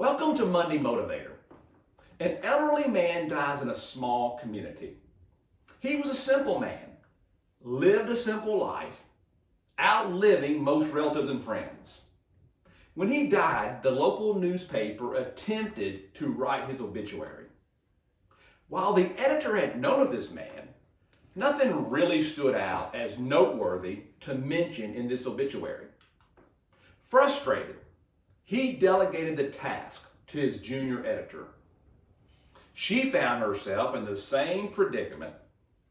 Welcome to Monday Motivator. An elderly man dies in a small community. He was a simple man, lived a simple life, outliving most relatives and friends. When he died, the local newspaper attempted to write his obituary. While the editor had known of this man, nothing really stood out as noteworthy to mention in this obituary. Frustrated, he delegated the task to his junior editor. She found herself in the same predicament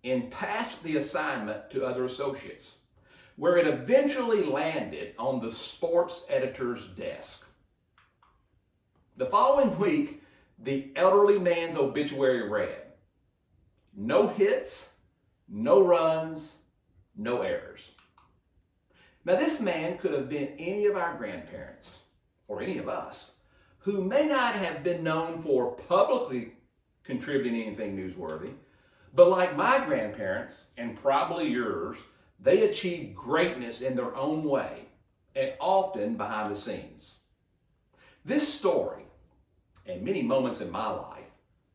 and passed the assignment to other associates, where it eventually landed on the sports editor's desk. The following week, the elderly man's obituary read, "No hits, no runs, no errors." Now, this man could have been any of our grandparents, or any of us, who may not have been known for publicly contributing anything newsworthy, but like my grandparents, and probably yours, they achieved greatness in their own way, and often behind the scenes. This story, and many moments in my life,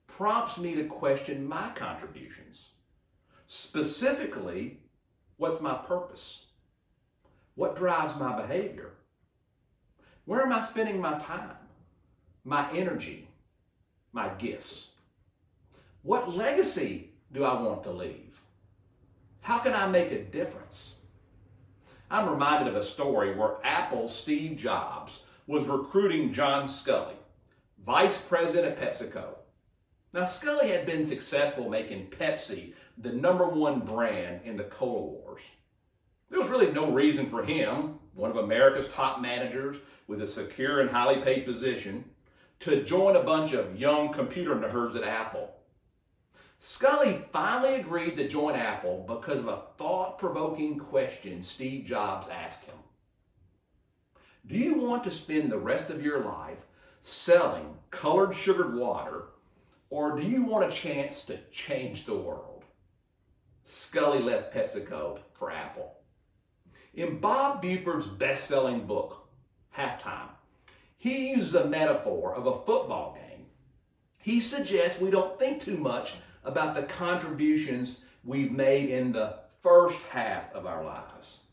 prompts me to question my contributions. Specifically, what's my purpose? What drives my behavior? Where am I spending my time, my energy, my gifts? What legacy do I want to leave? How can I make a difference? I'm reminded of a story where Apple's Steve Jobs was recruiting John Scully, vice president at PepsiCo. Now, Scully had been successful making Pepsi the #1 brand in the cola wars. There was really no reason for him, one of America's top managers with a secure and highly paid position, to join a bunch of young computer nerds at Apple. Scully finally agreed to join Apple because of a thought-provoking question Steve Jobs asked him. Do you want to spend the rest of your life selling colored sugared water, or do you want a chance to change the world? Scully left PepsiCo for Apple. In Bob Buford's best-selling book, Halftime, he uses a metaphor of a football game. He suggests we don't think too much about the contributions we've made in the first half of our lives.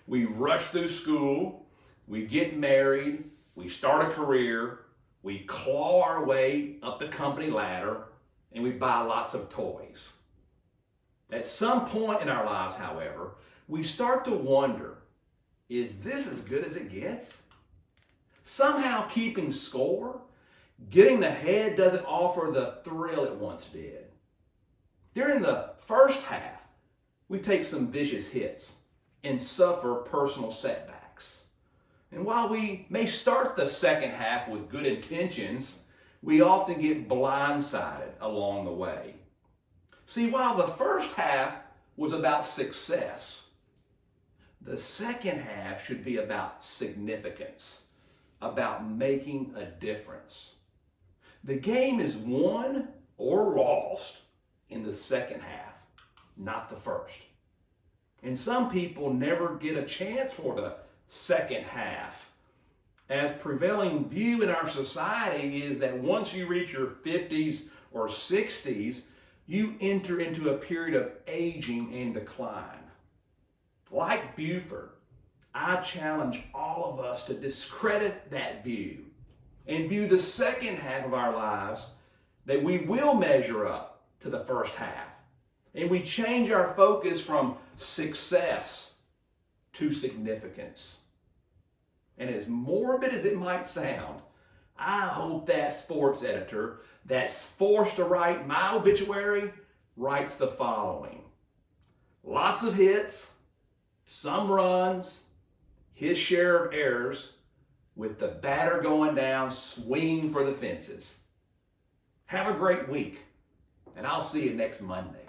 We rush through school, we get married, we start a career, we claw our way up the company ladder, and we buy lots of toys. At some point in our lives, however, we start to wonder, is this as good as it gets? Somehow keeping score, getting ahead doesn't offer the thrill it once did. During the first half, we take some vicious hits and suffer personal setbacks. And while we may start the second half with good intentions, we often get blindsided along the way. See, while the first half was about success, the second half should be about significance, about making a difference. The game is won or lost in the second half, not the first. And some people never get a chance for the second half, as prevailing view in our society is that once you reach your 50s or 60s, you enter into a period of aging and decline. Like Buford, I challenge all of us to discredit that view and view the second half of our lives that we will measure up to the first half. And we change our focus from success to significance. And as morbid as it might sound, I hope that sports editor that's forced to write my obituary writes the following: lots of hits, some runs, his share of errors, with the batter going down swinging for the fences. Have a great week, and I'll see you next Monday.